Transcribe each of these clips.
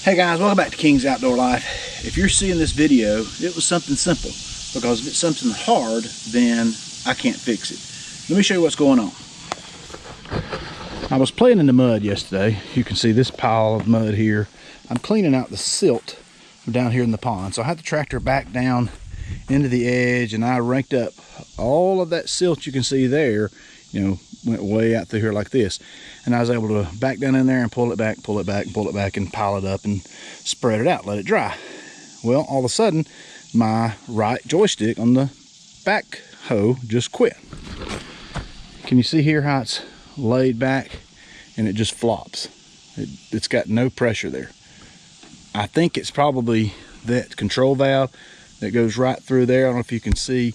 Hey guys, welcome back to King's Outdoor Life. If you're seeing this video, it was something simple, because if it's something hard, then I can't fix it. Let me show you what's going on. I was playing in the mud yesterday. You can see this pile of mud here. I'm cleaning out the silt down here in the pond. So I had the tractor back down into the edge, and I ranked up all of that silt you can see there, went way out through here like this. And I was able to back down in there and pull it back, pull it back, pull it back, and pile it up and spread it out, let it dry. Well, all of a sudden, my right joystick on the backhoe just quit. Can you see here how it's laid back and it just flops? It's got no pressure there. I think it's probably that control valve that goes right through there. I don't know if you can see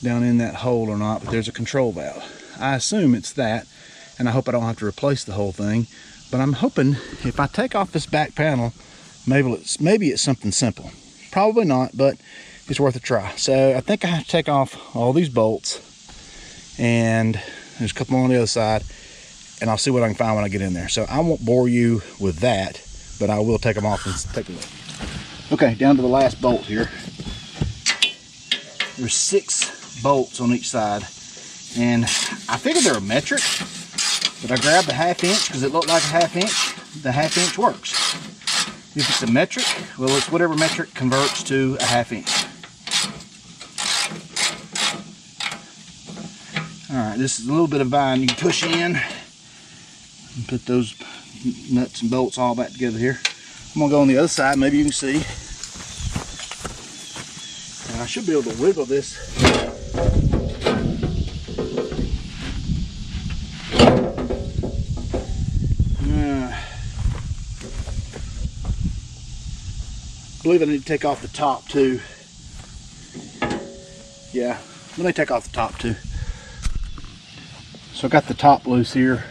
down in that hole or not, but there's a control valve. I assume it's that, and I hope I don't have to replace the whole thing. But I'm hoping if I take off this back panel, maybe it's something simple. Probably not, but it's worth a try. So I think I have to take off all these bolts, and there's a couple on the other side, and I'll see what I can find when I get in there. So I won't bore you with that, but I will take them off and take a look. Okay, down to the last bolt here. There's 6 bolts on each side, and I figured they're a metric, but I grabbed the 1/2 inch because it looked like a 1/2 inch. The 1/2 inch works. If it's a metric, well, it's whatever metric converts to a 1/2 inch. All right, this is a little bit of vine you can push in and put those nuts and bolts all back together here. I'm gonna go on the other side, maybe you can see. And I should be able to wiggle this. I believe I need to take off the top too. Yeah, let me take off the top too. So I got the top loose here.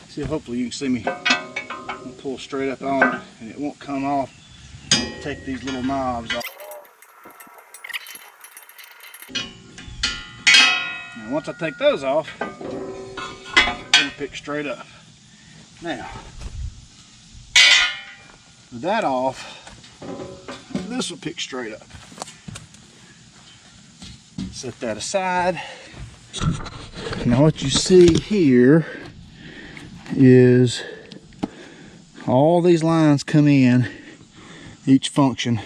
See, hopefully you can see me. I'll pull straight up on it and it won't come off. Take these little knobs off. Now once I take those off, it'll pick straight up. Now, with that off, this will pick straight up. Set that aside. Now what you see here is all these lines come in each function,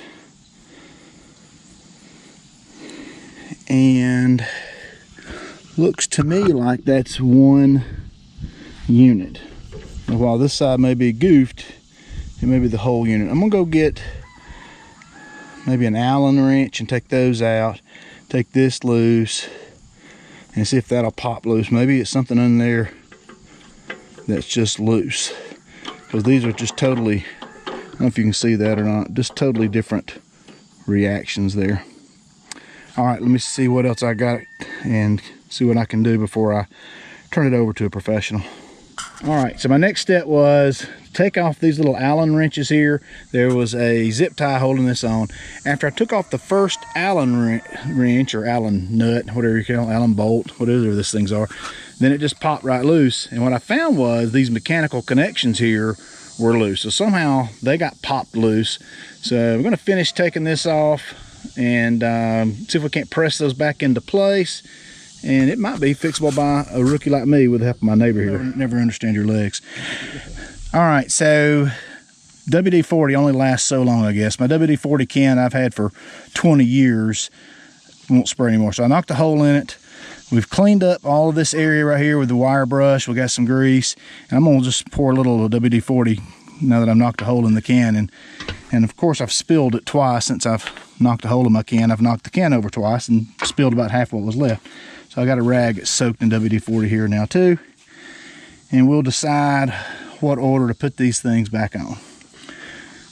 and looks to me like that's one unit. Now, while this side may be goofed, it may be the whole unit. I'm gonna go get maybe an Allen wrench and take those out, take this loose, and see if that'll pop loose. Maybe it's something in there that's just loose, because these are just totally, I don't know if you can see that or not, just totally different reactions there. All right, let me see what else I got and see what I can do before I turn it over to a professional. All right, so my next step was take off these little Allen wrenches here. There was a zip tie holding this on. After I took off the first Allen wrench or Allen nut, whatever you call it, Allen bolt, whatever these things are, then it just popped right loose. And what I found was these mechanical connections here were loose. So somehow they got popped loose. So we're gonna finish taking this off and see if we can't press those back into place. And it might be fixable by a rookie like me with the help of my neighbor here. Never understand your legs. All right, so WD-40 only lasts so long, I guess. My WD-40 can I've had for 20 years. Won't spray anymore. So I knocked a hole in it. We've cleaned up all of this area right here with the wire brush. We got some grease. And I'm gonna just pour a little WD-40 now that I've knocked a hole in the can. And of course I've spilled it twice since I've knocked a hole in my can. I've knocked the can over twice and spilled about half what was left. So I got a rag that's soaked in WD-40 here now too. And we'll decide what order to put these things back on.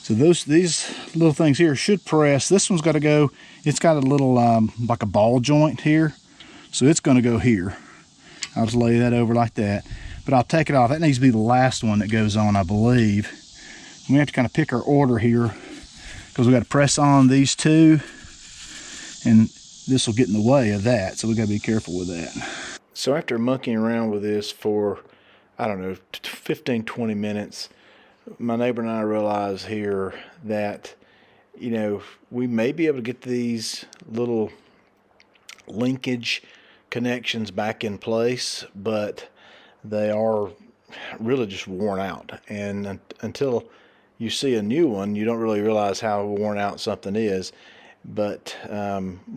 So these little things here should press. This one's got to go, it's got a little like a ball joint here. So it's going to go here. I'll just lay that over like that. But I'll take it off. That needs to be the last one that goes on, I believe. We have to kind of pick our order here, because we got to press on these two, and this will get in the way of that, so we got to be careful with that. So after monkeying around with this for, I don't know, 15-20 minutes, my neighbor and I realized here that, you know, we may be able to get these little linkage connections back in place, but they are really just worn out. And until you see a new one, you don't really realize how worn out something is. But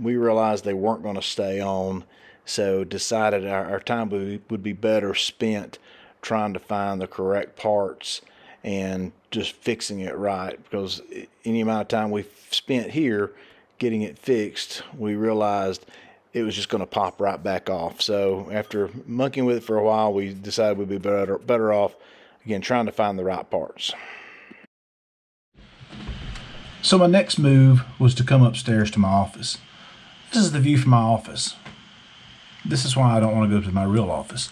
we realized they weren't going to stay on, so decided our time would be better spent trying to find the correct parts and just fixing it right, because any amount of time we spent here getting it fixed, we realized it was just going to pop right back off. So after monkeying with it for a while, we decided we'd be better off again trying to find the right parts. So my next move was to come upstairs to my office. This is the view from my office. This is why I don't want to go to my real office.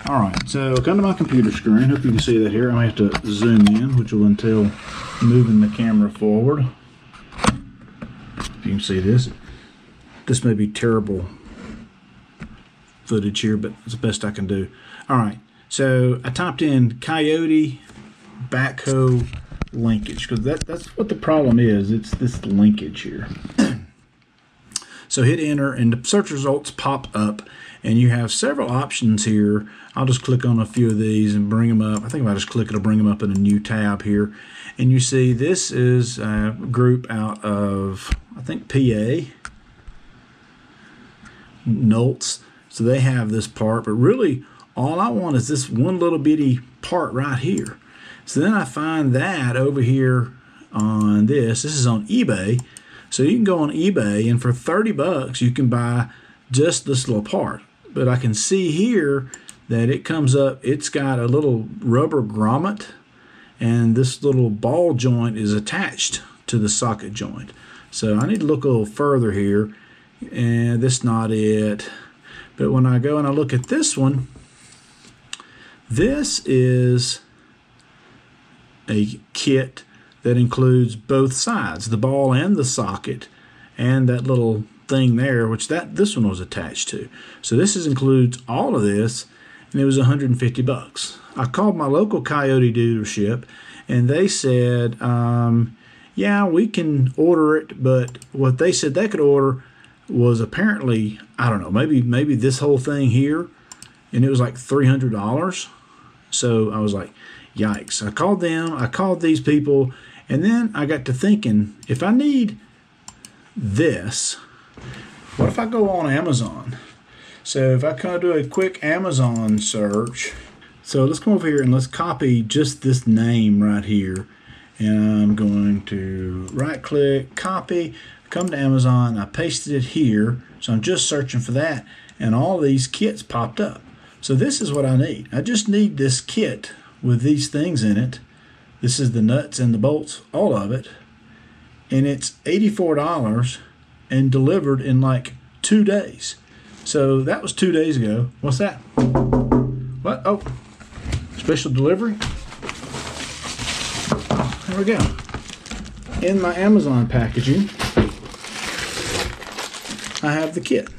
Alright, so come to my computer screen. Hope you can see that here. I may have to zoom in, which will entail moving the camera forward. If you can see this. This may be terrible footage here, but it's the best I can do. Alright, so I typed in Kioti Backhoe Linkage, because that's what the problem is. It's this linkage here. So hit enter and the search results pop up, and you have several options here. I'll just click on a few of these and bring them up. I think if I just click, it'll bring them up in a new tab here. And you see this is a group out of, I think, PA, Nolts. So they have this part, but really all I want is this one little bitty part right here. So then I find that over here on this is on eBay. So you can go on eBay, and for 30 bucks you can buy just this little part. But I can see here that it comes up, it's got a little rubber grommet, and this little ball joint is attached to the socket joint. So I need to look a little further here, and that's not it. But when I go and I look at this one, this is a kit that includes both sides, the ball and the socket, and that little thing there, which this one was attached to. So this includes all of this, and it was 150 bucks. I called my local Kioti dealership, and they said, yeah, we can order it, but what they said they could order was apparently, I don't know, maybe this whole thing here, and it was like $300. So I was like, yikes. I called them, I called these people, and then I got to thinking, if I need this, what if I go on Amazon? So if I kind of do a quick Amazon search, so let's come over here and let's copy just this name right here. And I'm going to right click, copy, come to Amazon, I pasted it here. So I'm just searching for that, and all these kits popped up. So this is what I need. I just need this kit with these things in it. This is the nuts and the bolts, all of it. And it's $84 and delivered in like 2 days. So that was 2 days ago. What's that? What? Oh, special delivery. There we go. In my Amazon packaging, I have the kit.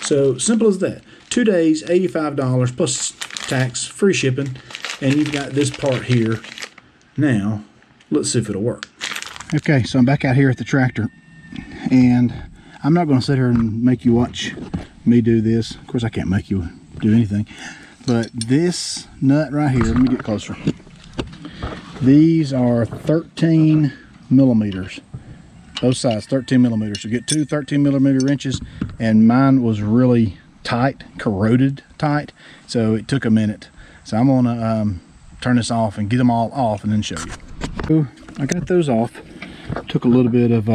So simple as that. 2 days, $85 plus tax, free shipping, and you've got this part here. Now, let's see if it'll work. Okay, so I'm back out here at the tractor, and I'm not going to sit here and make you watch me do this. Of course, I can't make you do anything, but this nut right here, let me get closer. These are 13 millimeters. Both sides, 13 millimeters. You get two 13 millimeter wrenches, and mine was really tight, corroded tight, so it took a minute. So I'm gonna turn this off and get them all off and then show you. So I got those off. Took a little bit of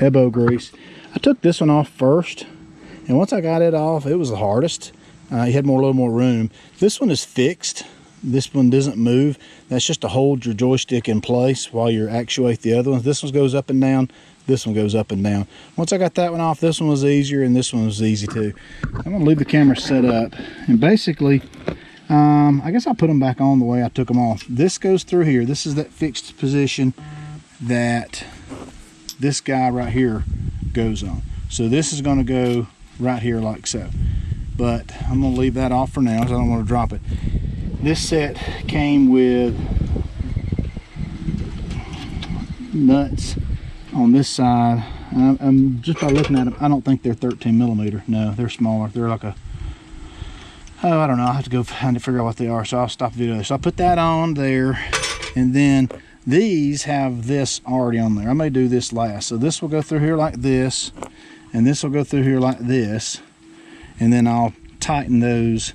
elbow grease. I took this one off first, and once I got it off, it was the hardest. You had a little more room. This one is fixed. This one doesn't move. That's just to hold your joystick in place while you actuate the other ones. This one goes up and down. This one goes up and down. Once I got that one off, this one was easier, and this one was easy too. I'm gonna leave the camera set up, and basically, I guess I'll put them back on the way I took them off. This goes through here. This is that fixed position that this guy right here goes on. So this is gonna go right here like so. But I'm gonna leave that off for now, because I don't want to drop it. This set came with nuts on this side. I'm just by looking at them, I don't think they're 13 millimeter. No, they're smaller. They're like a, oh, I don't know. I have to go find to figure out what they are. So I'll stop the video. So I'll put that on there, and then these have this already on there. I may do this last. So this will go through here like this, and this will go through here like this, and then I'll tighten those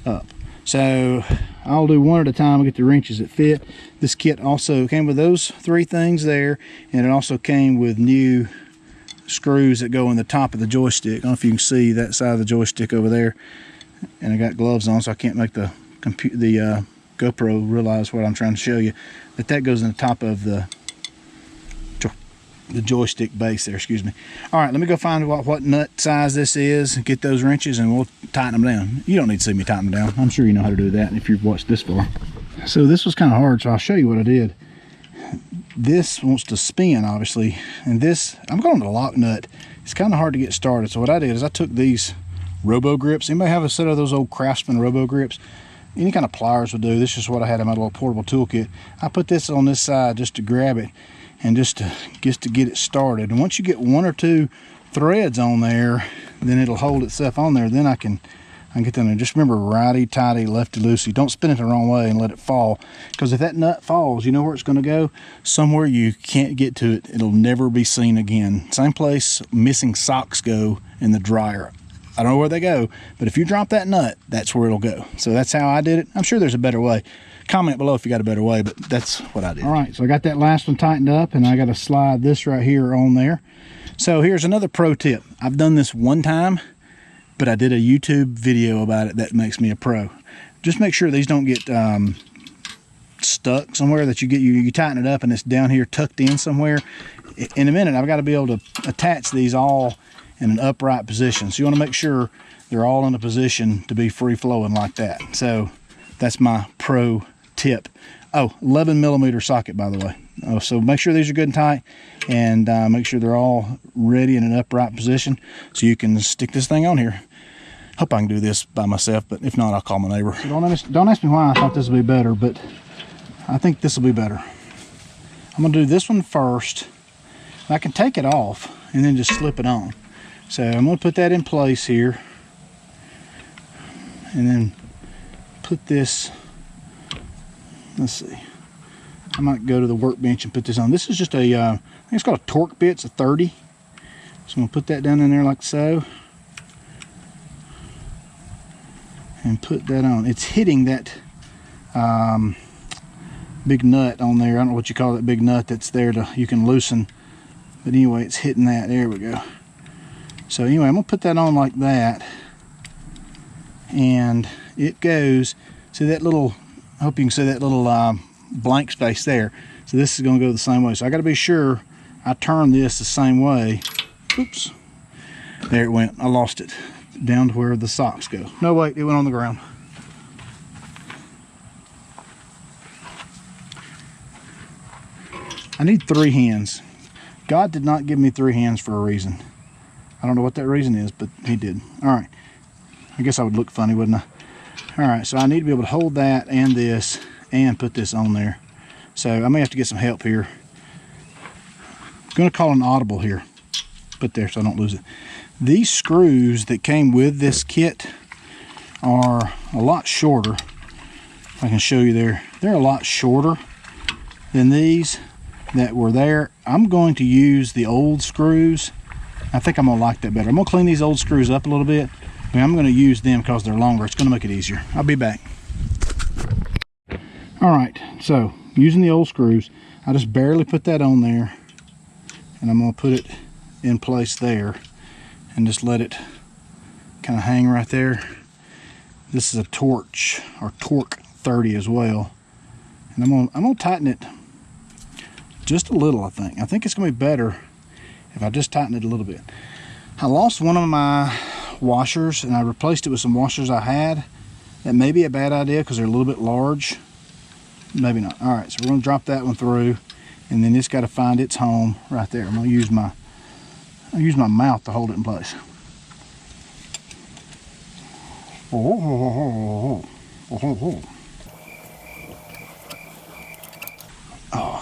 up. So I'll do one at a time. I'll get the wrenches that fit. This kit also came with those 3 things there, and it also came with new screws that go in the top of the joystick. I don't know if you can see that side of the joystick over there. And I got gloves on, so I can't make the GoPro realize what I'm trying to show you. But that goes in the top of the joystick base there, excuse me. All right, let me go find what nut size this is, get those wrenches, and we'll tighten them down. You don't need to see me tighten them down. I'm sure you know how to do that if you've watched this far. So this was kind of hard, so I'll show you what I did. This wants to spin, obviously, and this, I'm going to lock nut. It's kind of hard to get started. So what I did is I took these Robo grips. Anybody have a set of those old Craftsman Robo grips? Any kind of pliers will do. This is what I had in my little portable toolkit. I put this on this side just to grab it and just to get it started. And once you get 1 or 2 threads on there, then it'll hold itself on there. Then I can get down there. Just remember, righty tighty, lefty loosey. Don't spin it the wrong way and let it fall, because if that nut falls, you know where it's going to go? Somewhere you can't get to it. It'll never be seen again. Same place missing socks go in the dryer. I don't know where they go, but if you drop that nut, that's where it'll go. So that's how I did it. I'm sure there's a better way. Comment below if you got a better way, but that's what I did. All right, so I got that last one tightened up, and I got to slide this right here on there. So here's another pro tip. I've done this one time, but I did a YouTube video about it that makes me a pro. Just make sure these don't get stuck somewhere, that you tighten it up and it's down here tucked in somewhere. In a minute, I've got to be able to attach these all in an upright position. So you want to make sure they're all in a position to be free flowing like that. So that's my pro tip. Oh, 11 millimeter socket, by the way. Oh, so make sure these are good and tight, and make sure they're all ready in an upright position so you can stick this thing on here. Hope I can do this by myself, but if not, I'll call my neighbor. So don't ask me why I thought this would be better, but I think this will be better. I'm gonna do this one first. I can take it off and then just slip it on. So I'm gonna put that in place here, and then put this, let's see, I might go to the workbench and put this on. This is just a, I think it's called a torque bit. It's a 30. So I'm gonna put that down in there like so, and put that on. It's hitting that big nut on there. I don't know what you call that big nut that's there to, you can loosen, but anyway, it's hitting that. There we go. So anyway, I'm gonna put that on like that, and it goes, see that little, I hope you can see that little blank space there. So this is gonna go the same way. So I gotta be sure I turn this the same way. Oops, there it went. I lost it down to where the socks go. No, wait, it went on the ground. I need 3 hands. God did not give me 3 hands for a reason. I don't know what that reason is, but he did. All right, I guess I would look funny, wouldn't I? All right, so I need to be able to hold that and this and put this on there. So I may have to get some help here. I'm gonna call an audible here. Put there so I don't lose it. These screws that came with this kit are a lot shorter. If I can show you there, they're a lot shorter than these that were there. I'm going to use the old screws. I think I'm gonna like that better. I'm gonna clean these old screws up a little bit, but I'm gonna use them because they're longer. It's gonna make it easier. I'll be back. All right, so using the old screws, I just barely put that on there, and I'm gonna put it in place there and just let it kind of hang right there. This is a torch or torque 30 as well, and I'm gonna tighten it just a little. I think it's gonna be better if I just tighten it a little bit. I lost one of my washers and I replaced it with some washers I had. That may be a bad idea because they're a little bit large. Maybe not. All right, so we're gonna drop that one through, and then it's got to find its home right there. I'm gonna use my mouth to hold it in place. Oh,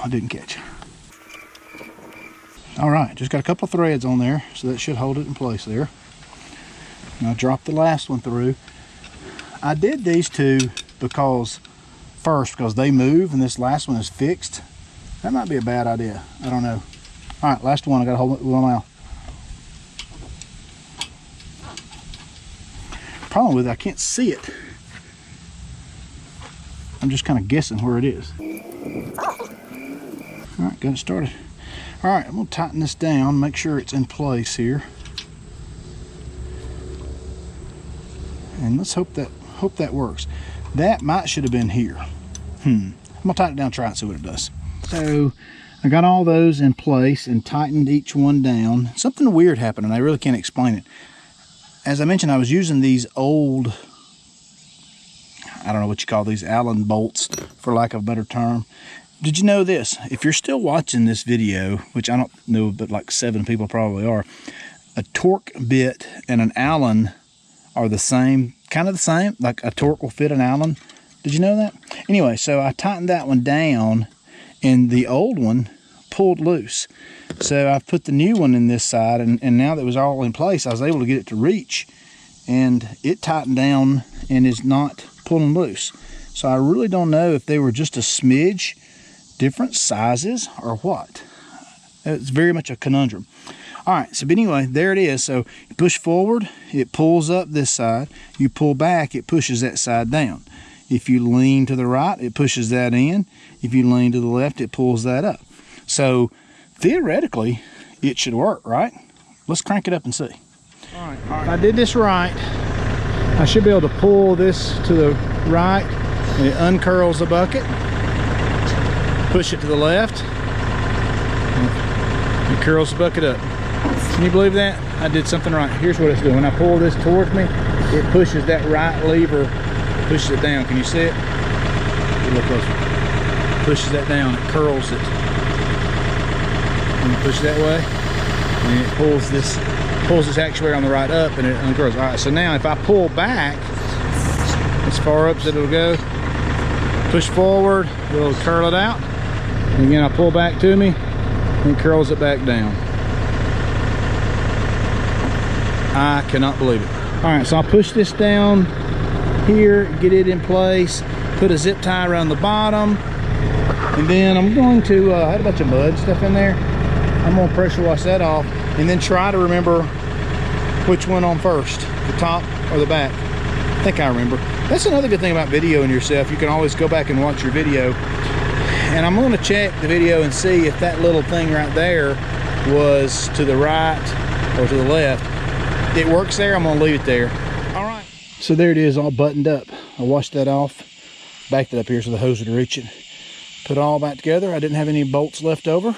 I didn't catch it. All right, just got a couple threads on there, so that should hold it in place there. Now drop the last one through. I did these two because they move and this last one is fixed. That might be a bad idea. I don't know. All right, last one. I gotta hold it with one mouth. Problem with it, I can't see it. I'm just kind of guessing where it is. All right, got it started. All right, I'm gonna tighten this down, make sure it's in place here. And let's hope that works. That should have been here. I'm gonna tighten it down, try it, and see what it does. So I got all those in place and tightened each one down. Something weird happened and I really can't explain it. As I mentioned, I was using these old, I don't know what you call these, Allen bolts, for lack of a better term. Did you know this? If you're still watching this video, which I don't know, but like 7 people probably are, a torque bit and an Allen are the same, kind of the same, like a torque will fit an Allen. Did you know that? Anyway, so I tightened that one down and the old one pulled loose. So I've put the new one in this side, and now that it was all in place, I was able to get it to reach, and it tightened down and is not pulling loose. So I really don't know if they were just a smidge different sizes or what. It's very much a conundrum. All right, so but anyway, there it is. So you push forward, it pulls up this side. You pull back, it pushes that side down. If you lean to the right, it pushes that in. If you lean to the left, it pulls that up. So theoretically, it should work, right? Let's crank it up and see. All right. If I did this right, I should be able to pull this to the right, and it uncurls the bucket. Push it to the left, and it curls the bucket up. Can you believe that? I did something right. Here's what it's doing. When I pull this towards me, it pushes that right lever, pushes it down. Can you see it? A little closer. Pushes that down, it curls it. And you push that way, and it pulls this actuator on the right up, and it uncurls. All right, so now if I pull back as far up as it'll go, push forward, it'll curl it out. And again, I pull back to me, and it curls it back down. I cannot believe it. All right, so I'll push this down here, get it in place, put a zip tie around the bottom, and then I'm going to, I had a bunch of mud stuff in there. I'm gonna pressure wash that off, and then try to remember which one on first, the top or the back. I think I remember. That's another good thing about videoing yourself. You can always go back and watch your video. And I'm gonna check the video and see if that little thing right there was to the right or to the left. It works there, I'm gonna leave it there. All right. So there it is, all buttoned up. I washed that off, backed it up here so the hose would reach it. Put it all back together. I didn't have any bolts left over.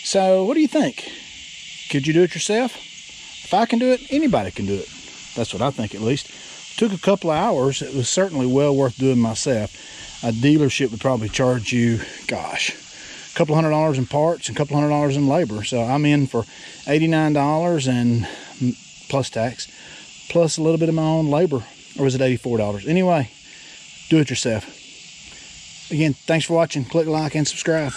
So what do you think? Could you do it yourself? If I can do it, anybody can do it. That's what I think, at least. It took a couple of hours. It was certainly well worth doing myself. A dealership would probably charge you, gosh, a couple $100 in parts and a couple $100 in labor. So I'm in for $89 and plus tax, plus a little bit of my own labor. Or was it $84? Anyway, do it yourself. Again, thanks for watching. Click like and subscribe.